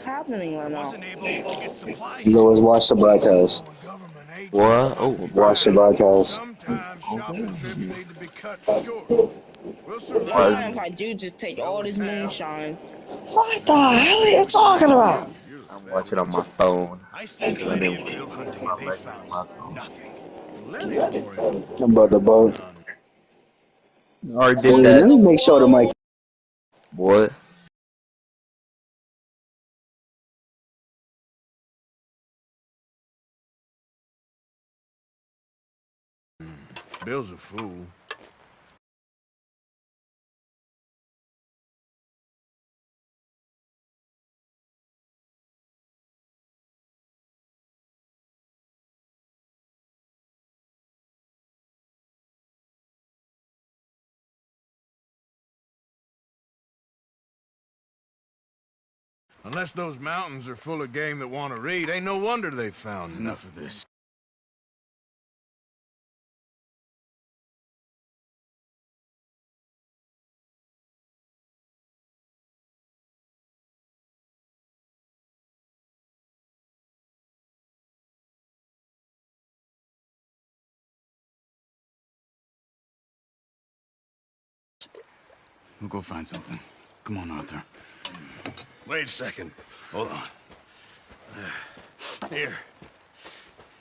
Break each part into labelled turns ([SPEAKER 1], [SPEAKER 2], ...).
[SPEAKER 1] happening right
[SPEAKER 2] I
[SPEAKER 1] now?
[SPEAKER 2] wasn't able to get supplies.
[SPEAKER 3] You always watch the broadcast.
[SPEAKER 2] Government agents
[SPEAKER 4] What?
[SPEAKER 2] find
[SPEAKER 4] Oh,
[SPEAKER 2] me
[SPEAKER 4] bro.
[SPEAKER 3] Watch the
[SPEAKER 2] out.
[SPEAKER 3] broadcast.
[SPEAKER 2] Sometimes shopping trips need to be cut short. We'll
[SPEAKER 1] I
[SPEAKER 2] survive.
[SPEAKER 1] mind if I do just take
[SPEAKER 2] We
[SPEAKER 1] all
[SPEAKER 2] always
[SPEAKER 1] this
[SPEAKER 2] have.
[SPEAKER 1] moonshine?
[SPEAKER 3] What the hell are you talking about?
[SPEAKER 2] You're the
[SPEAKER 4] I'm watching
[SPEAKER 2] family.
[SPEAKER 4] on my phone.
[SPEAKER 2] I sent
[SPEAKER 4] I've
[SPEAKER 2] plenty
[SPEAKER 4] been
[SPEAKER 2] of bill
[SPEAKER 4] watching
[SPEAKER 2] hunting
[SPEAKER 4] my
[SPEAKER 2] and they
[SPEAKER 4] records on
[SPEAKER 2] found
[SPEAKER 4] my phone.
[SPEAKER 2] nothing. Lenny's more into
[SPEAKER 3] About the
[SPEAKER 2] than
[SPEAKER 3] boat.
[SPEAKER 2] hunting.
[SPEAKER 4] I already did
[SPEAKER 1] What
[SPEAKER 3] Wait,
[SPEAKER 1] in
[SPEAKER 3] let
[SPEAKER 4] that.
[SPEAKER 3] me
[SPEAKER 1] the
[SPEAKER 3] make sure the mic.
[SPEAKER 1] world?
[SPEAKER 4] What?
[SPEAKER 2] Bill's a fool. Unless those mountains are full of game that want to read, ain't no wonder they found enough of this.
[SPEAKER 5] We'll go find something. Come on, Arthur.
[SPEAKER 2] Wait a second. Hold on. Here.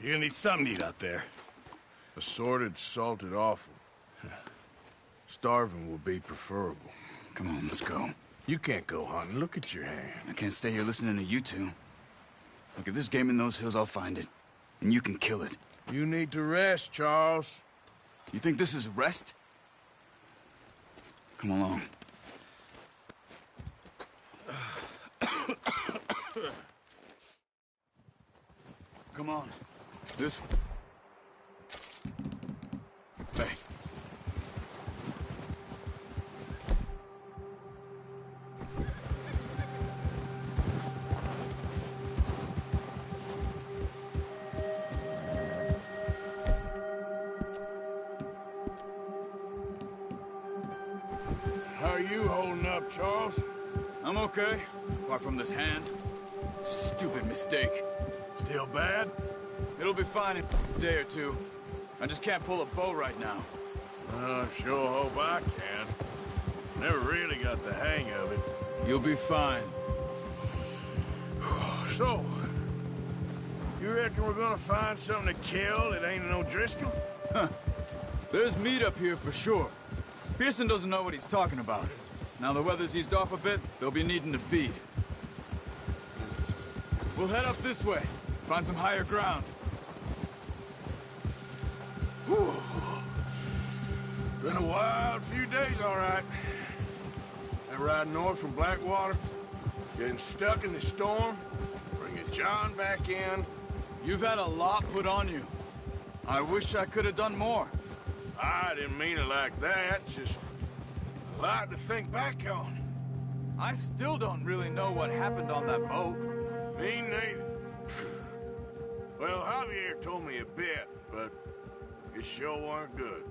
[SPEAKER 2] You're gonna need something to eat out there. Assorted, salted offal. Starving will be preferable.
[SPEAKER 5] Come on, let's go.
[SPEAKER 2] You can't go hunting. Look at your hand.
[SPEAKER 5] I can't stay here listening to you two. Look, if there's game in those hills, I'll find it. And you can kill it.
[SPEAKER 2] You need to rest, Charles.
[SPEAKER 5] You think this is rest? Come along. Come on. This... Hey.
[SPEAKER 2] How are you holding up, Charles?
[SPEAKER 5] I'm okay. Apart from this hand. Stupid mistake.
[SPEAKER 2] Still bad?
[SPEAKER 5] It'll be fine in a day or two. I just can't pull a bow right now.
[SPEAKER 2] I sure hope I can. Never really got the hang of it.
[SPEAKER 5] You'll be fine.
[SPEAKER 2] So, you reckon we're gonna find something to kill that ain't no Driscoll?
[SPEAKER 5] There's meat up here for sure. Pearson doesn't know what he's talking about. Now the weather's eased off a bit, they'll be needing to feed. We'll head up this way. Find some higher ground.
[SPEAKER 2] Been a wild few days, all right. That ride north from Blackwater, getting stuck in the storm, bringing John back in.
[SPEAKER 5] You've had a lot put on you. I wish I could have done more.
[SPEAKER 2] I didn't mean it like that, just a lot to think back on.
[SPEAKER 5] I still don't really know what happened on that boat.
[SPEAKER 2] Me neither. Well, Javier told me a bit, but it sure weren't good.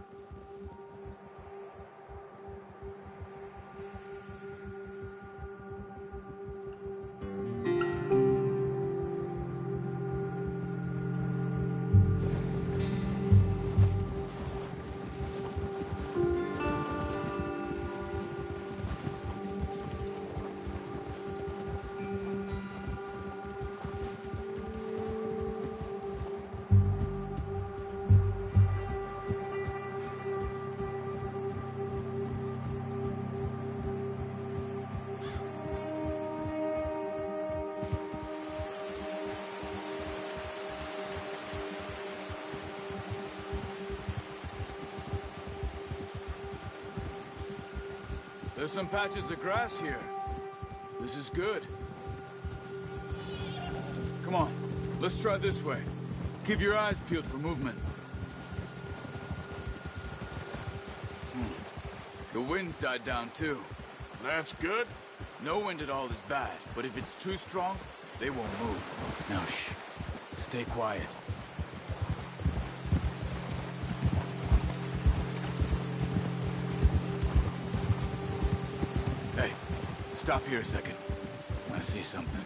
[SPEAKER 5] There's some patches of grass here. This is good. Come on, let's try this way. Keep your eyes peeled for movement. The wind's died down too.
[SPEAKER 2] That's good.
[SPEAKER 5] No wind at all is bad, but if it's too strong, they won't move. Now shh. Stay quiet. Hey, stop here a second. I see something.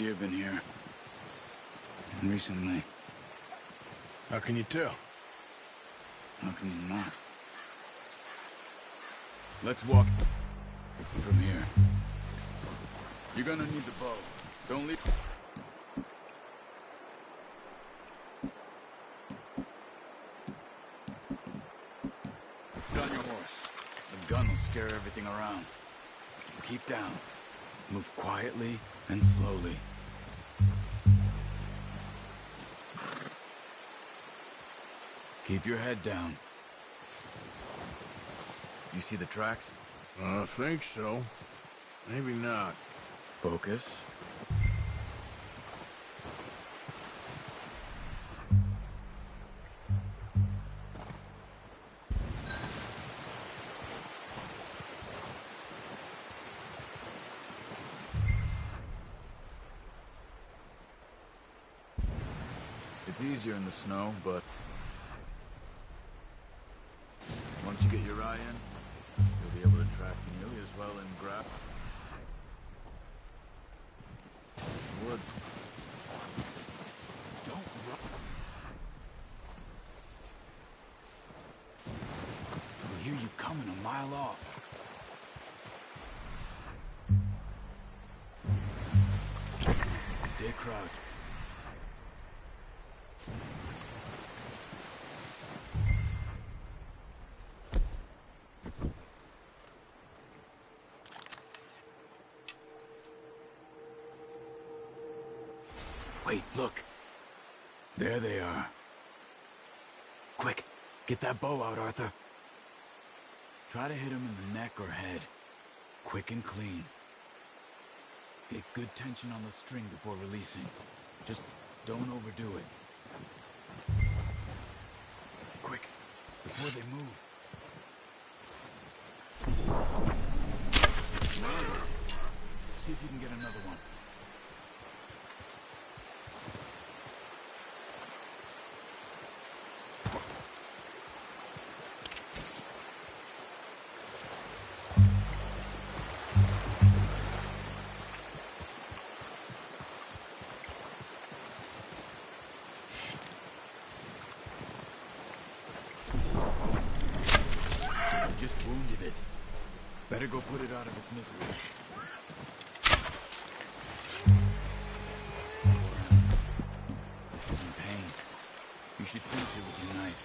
[SPEAKER 5] deer been here. And recently.
[SPEAKER 2] How can you tell?
[SPEAKER 5] How can you not? Let's walk from here. You're gonna need the bow. Don't leave. Get on your horse. The gun will scare everything around. Keep down. Move quietly and slowly. Keep your head down. You see the tracks?
[SPEAKER 2] I think so. Maybe not.
[SPEAKER 5] Focus. It's easier in the snow, but once you get your eye in, you'll be able to track nearly as well in grab. Woods. Don't run. I'll hear you coming a mile off. Stay crouched. Wait, look. There they are. Quick, get that bow out, Arthur. Try to hit him in the neck or head. Quick and clean. Get good tension on the string before releasing. Just don't overdo it. Quick, before they move. Nice. See if you can get another one. Just wounded it. Better go put it out of its misery. It's in pain. You should finish it with your knife.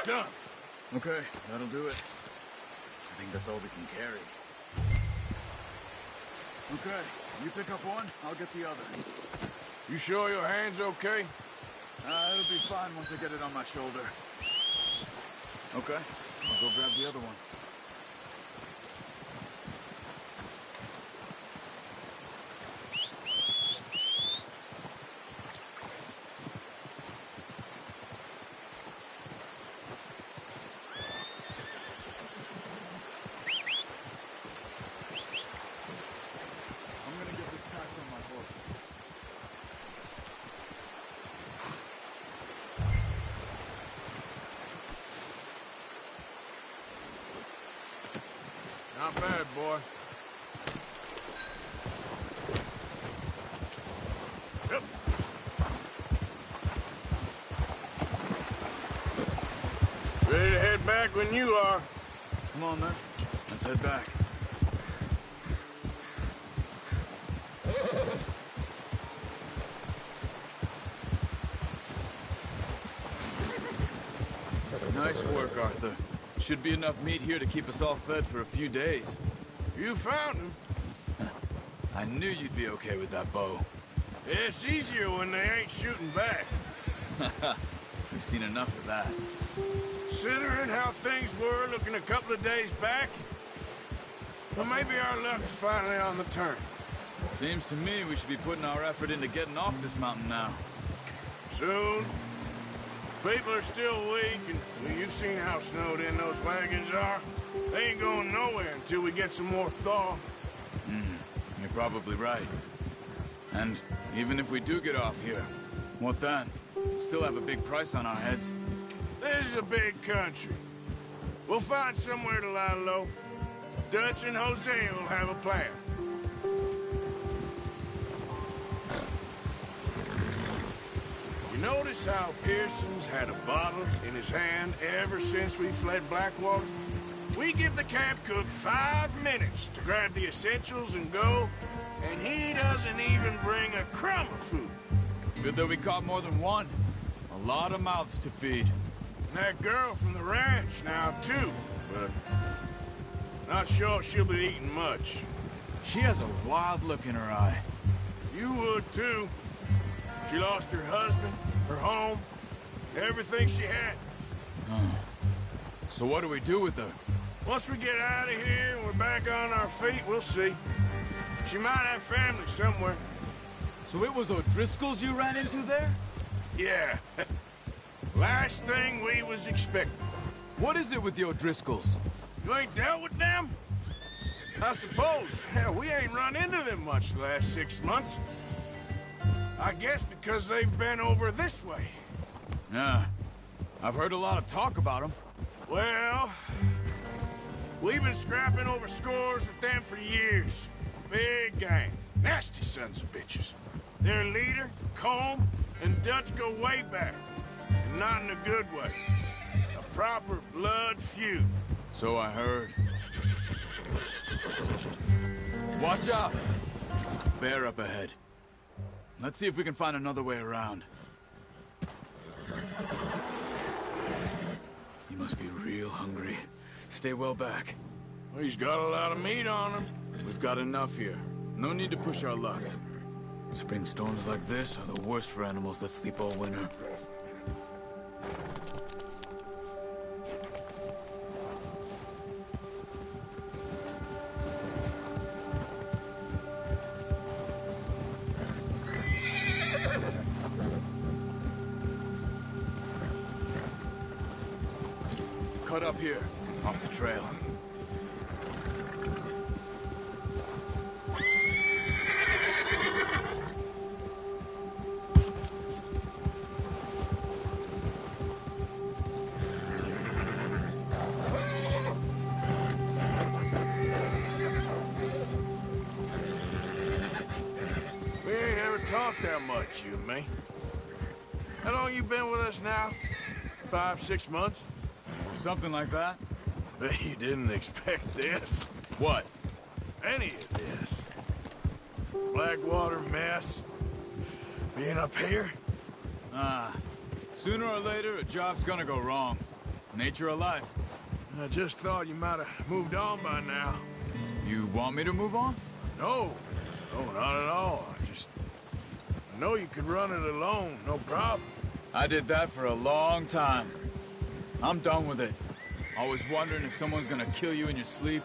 [SPEAKER 2] Done.
[SPEAKER 5] Okay, that'll do it. I think that's all we can carry. Okay, you pick up one, I'll get the other.
[SPEAKER 2] You sure your hand's okay?
[SPEAKER 5] It'll be fine once I get it on my shoulder. Okay, I'll go grab the other one. I'm gonna get this pack on my horse.
[SPEAKER 2] Not bad, boy. Yep. Ready to head back when you are.
[SPEAKER 5] Come on then, let's head back. Nice work, Arthur. Should be enough meat here to keep us all fed for a few days.
[SPEAKER 2] You found him.
[SPEAKER 5] I knew you'd be okay with that bow.
[SPEAKER 2] It's easier when they ain't shooting back.
[SPEAKER 5] We've seen enough of that.
[SPEAKER 2] Considering how things were looking a couple of days back, well, maybe our luck's finally on the turn.
[SPEAKER 5] Seems to me we should be putting our effort into getting off this mountain now.
[SPEAKER 2] Soon. People are still weak, and well, you've seen how snowed in those wagons are. They ain't going nowhere until we get some more thaw.
[SPEAKER 5] You're probably right. And even if we do get off here, what then? We'll still have a big price on our heads.
[SPEAKER 2] This is a big country. We'll find somewhere to lie low. Dutch and Hosea will have a plan. You notice how Pearson's had a bottle in his hand ever since we fled Blackwater? We give the camp cook 5 minutes to grab the essentials and go, and he doesn't even bring a crumb of food.
[SPEAKER 5] Good that we caught more than one. A lot of mouths to feed.
[SPEAKER 2] And that girl from the ranch now, too, but not sure she'll be eating much.
[SPEAKER 5] She has a wild look in her eye.
[SPEAKER 2] You would, too. She lost her husband, her home, everything she had.
[SPEAKER 5] So what do we do with her?
[SPEAKER 2] Once we get out of here and we're back on our feet, we'll see. She might have family somewhere.
[SPEAKER 5] So it was O'Driscoll's you ran into there?
[SPEAKER 2] Yeah. Last thing we was expecting.
[SPEAKER 5] What is it with the O'Driscolls?
[SPEAKER 2] You ain't dealt with them? I suppose. Hell, we ain't run into them much the last 6 months. I guess because they've been over this way.
[SPEAKER 5] Yeah. I've heard a lot of talk about them.
[SPEAKER 2] Well, we've been scrapping over scores with them for years. Big gang. Nasty sons of bitches. Their leader, Colm, and Dutch go way back. And not in a good way. A proper blood feud.
[SPEAKER 5] So I heard. Watch out! Bear up ahead. Let's see if we can find another way around. You must be real hungry. Stay well back.
[SPEAKER 2] Well, he's got a lot of meat on him.
[SPEAKER 5] We've got enough here. No need to push our luck. Spring storms like this are the worst for animals that sleep all winter. Cut up here, off the trail.
[SPEAKER 2] We ain't ever talked that much, you and me. How long you been with us now? 5, 6 months?
[SPEAKER 5] Something like that?
[SPEAKER 2] Bet you didn't expect this.
[SPEAKER 5] What?
[SPEAKER 2] Any of this. Blackwater mess. Being up here.
[SPEAKER 5] Sooner or later, a job's gonna go wrong. Nature of life.
[SPEAKER 2] I just thought you might have moved on by now.
[SPEAKER 5] You want me to move on?
[SPEAKER 2] No. No, not at all. I know you could run it alone, no problem.
[SPEAKER 5] I did that for a long time. I'm done with it. Always wondering if someone's gonna kill you in your sleep.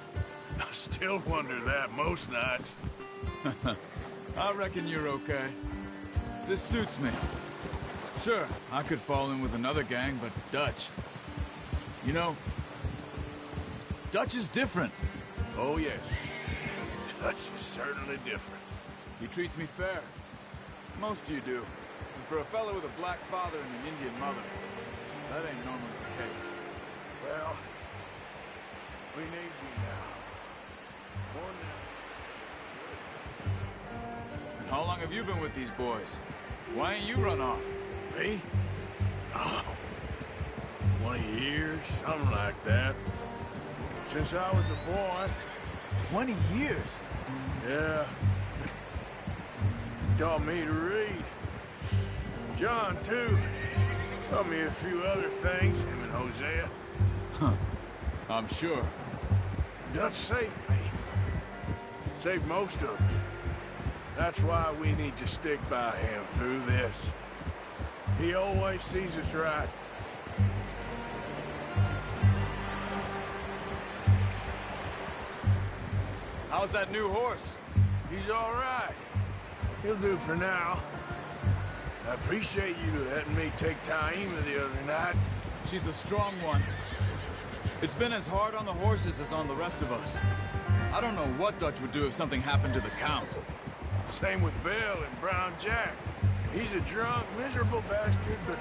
[SPEAKER 2] I still wonder that most nights.
[SPEAKER 5] I reckon you're okay. This suits me. Sure, I could fall in with another gang, but Dutch... You know, Dutch is different.
[SPEAKER 2] Oh, yes. Dutch is certainly different.
[SPEAKER 5] He treats me fair. Most of you do. And for a fellow with a black father and an Indian mother, that ain't normally the case.
[SPEAKER 2] Well, we need you now. More than
[SPEAKER 5] And how long have you been with these boys? Why ain't you run off?
[SPEAKER 2] me? Oh, 20 years, something like that. Since I was a boy.
[SPEAKER 5] 20 years?
[SPEAKER 2] Yeah. Taught me to read. John, too. Taught me a few other things, him and Hosea.
[SPEAKER 5] I'm sure.
[SPEAKER 2] Dutch saved me. Saved most of us. That's why we need to stick by him through this. He always sees us right.
[SPEAKER 5] How's that new horse?
[SPEAKER 2] He's all right. He'll do for now. I appreciate you letting me take Taima the other night.
[SPEAKER 5] She's a strong one. It's been as hard on the horses as on the rest of us. I don't know what Dutch would do if something happened to the Count.
[SPEAKER 2] Same with Bill and Brown Jack. He's a drunk, miserable bastard, but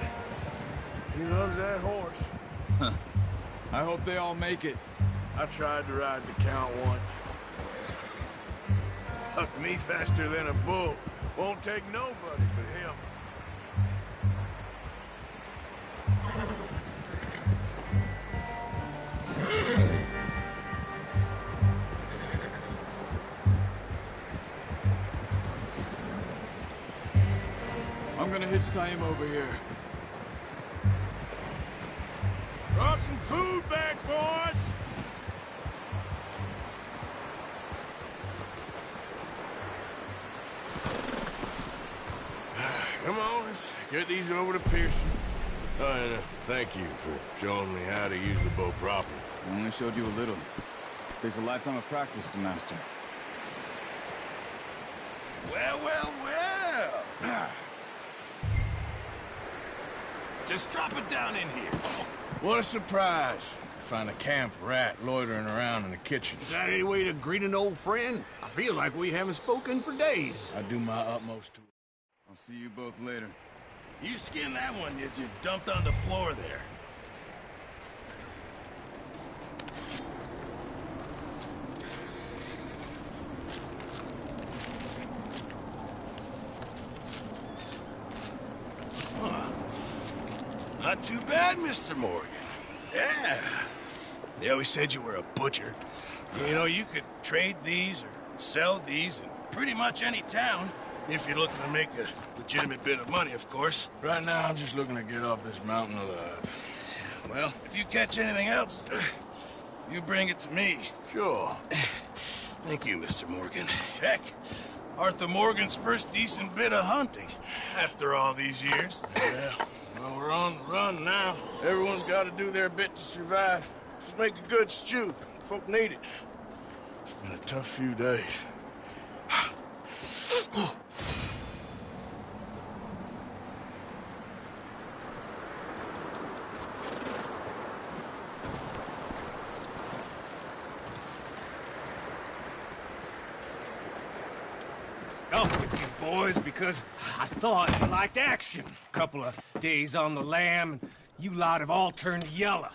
[SPEAKER 2] He loves that horse.
[SPEAKER 5] I hope they all make it.
[SPEAKER 2] I tried to ride the Count once. Hucked me faster than a bull. Won't take nobody but him.
[SPEAKER 5] I'm gonna hitch tie him over here.
[SPEAKER 2] Brought some food back, boys! Come on, let's get these over to Pearson. Oh, and thank you for showing me how to use the bow properly.
[SPEAKER 5] I only showed you a little. Takes a lifetime of practice to master.
[SPEAKER 2] Well, well, well! Just drop it down in here. What a surprise. Find a camp rat loitering around in the kitchen.
[SPEAKER 1] Is that any way to greet an old friend? I feel like we haven't spoken for days.
[SPEAKER 2] I do my utmost to...
[SPEAKER 5] I'll see you both later.
[SPEAKER 2] You skinned that one you dumped on the floor there. Not too bad, Mr. Morgan. Yeah. They always said you were a butcher. You know, you could trade these or sell these in pretty much any town. If you're looking to make a legitimate bit of money, of course. Right now, I'm just looking to get off this mountain alive. Well, if you catch anything else, you bring it to me. Sure. Thank you, Mr. Morgan. Heck, Arthur Morgan's first decent bit of hunting after all these years. Yeah. Well, we're on the run now. Everyone's got to do their bit to survive. Just make a good stew. Folk need it. It's been a tough few days.
[SPEAKER 1] Up with you boys because I thought you liked action. Couple of days on the lam, and you lot have all turned yellow.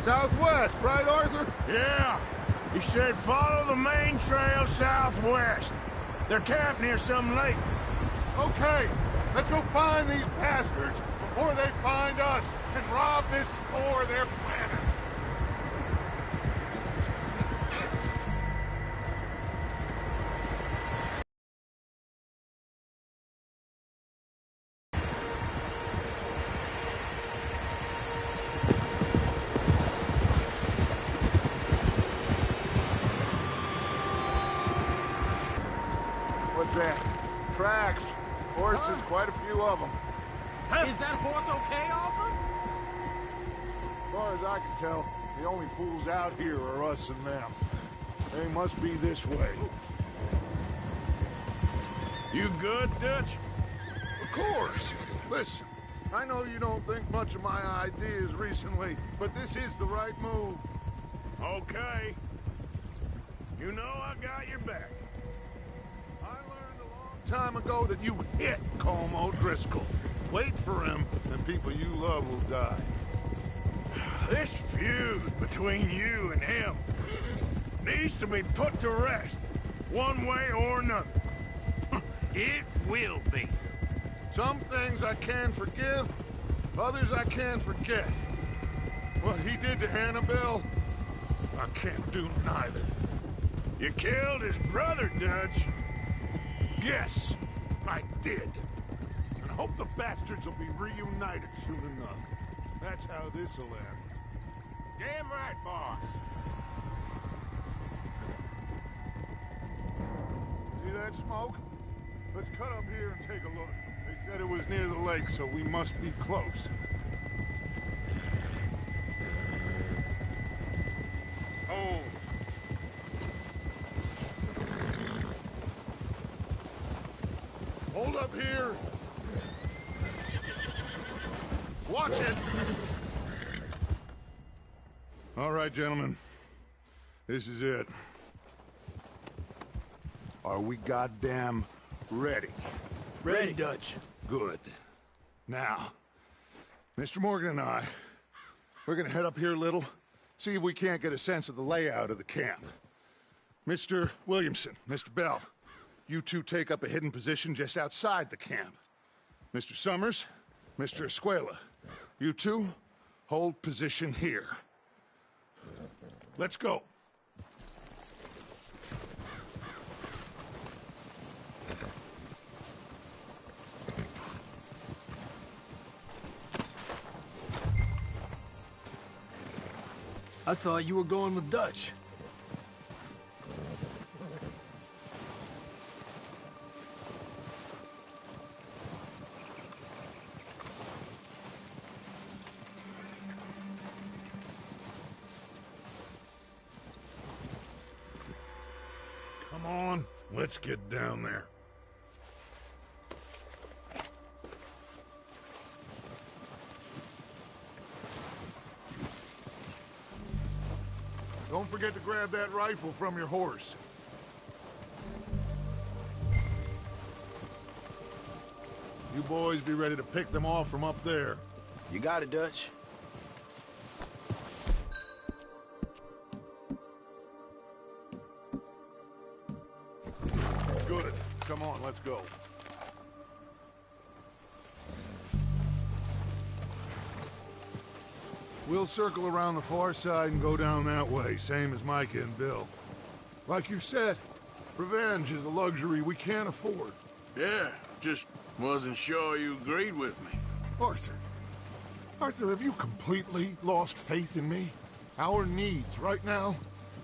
[SPEAKER 6] Southwest, right, Arthur?
[SPEAKER 2] Yeah. He said follow the main trail southwest. They're camped near some lake.
[SPEAKER 6] Okay, let's go find these bastards before they find us and rob this score they're planning. What's that? Tracks. Horses, quite a few of them.
[SPEAKER 7] Is that horse okay, Arthur?
[SPEAKER 6] As far as I can tell, the only fools out here are us and them. They must be this way.
[SPEAKER 2] You good, Dutch?
[SPEAKER 6] Of course. Listen, I know you don't think much of my ideas recently, but this is the right move.
[SPEAKER 2] Okay. You know I got your back.
[SPEAKER 6] I learned a long time ago that you hit Colm O'Driscoll. Wait for him, and people you love will die.
[SPEAKER 2] This feud between you and him needs to be put to rest, one way or another.
[SPEAKER 1] It will be.
[SPEAKER 6] Some things I can forgive, others I can't forget. What he did to Hannibal, I can't do neither.
[SPEAKER 2] You killed his brother, Dutch.
[SPEAKER 6] Yes, I did. And I hope the bastards will be reunited soon enough. That's how this'll end.
[SPEAKER 2] Damn right, boss.
[SPEAKER 6] See that smoke? Let's cut up here and take a look. They said it was near the lake, so we must be close.
[SPEAKER 2] Oh.
[SPEAKER 6] Hold up here. Watch it. All right, gentlemen. This is it. Are we goddamn Ready.
[SPEAKER 2] Ready, Dutch.
[SPEAKER 6] Good. Now, Mr. Morgan and I, we're gonna head up here a little, see if we can't get a sense of the layout of the camp. Mr. Williamson, Mr. Bell, you two take up a hidden position just outside the camp. Mr. Summers, Mr. Escuela, you two hold position here. Let's go.
[SPEAKER 2] I thought you were going with Dutch.
[SPEAKER 6] Come on, let's get down there. Don't forget to grab that rifle from your horse. You boys be ready to pick them off from up there.
[SPEAKER 2] You got it, Dutch.
[SPEAKER 6] Good. Come on, let's go. We'll circle around the far side and go down that way, same as Micah and Bill. Like you said, revenge is a luxury we can't afford.
[SPEAKER 2] Yeah, just wasn't sure you agreed with me.
[SPEAKER 6] Arthur. Arthur, have you completely lost faith in me? Our needs right now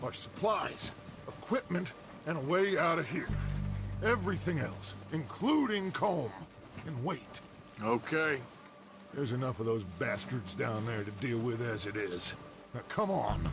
[SPEAKER 6] are supplies, equipment, and a way out of here. Everything else, including Colm, can wait.
[SPEAKER 2] Okay.
[SPEAKER 6] There's enough of those bastards down there to deal with as it is. Now, come on.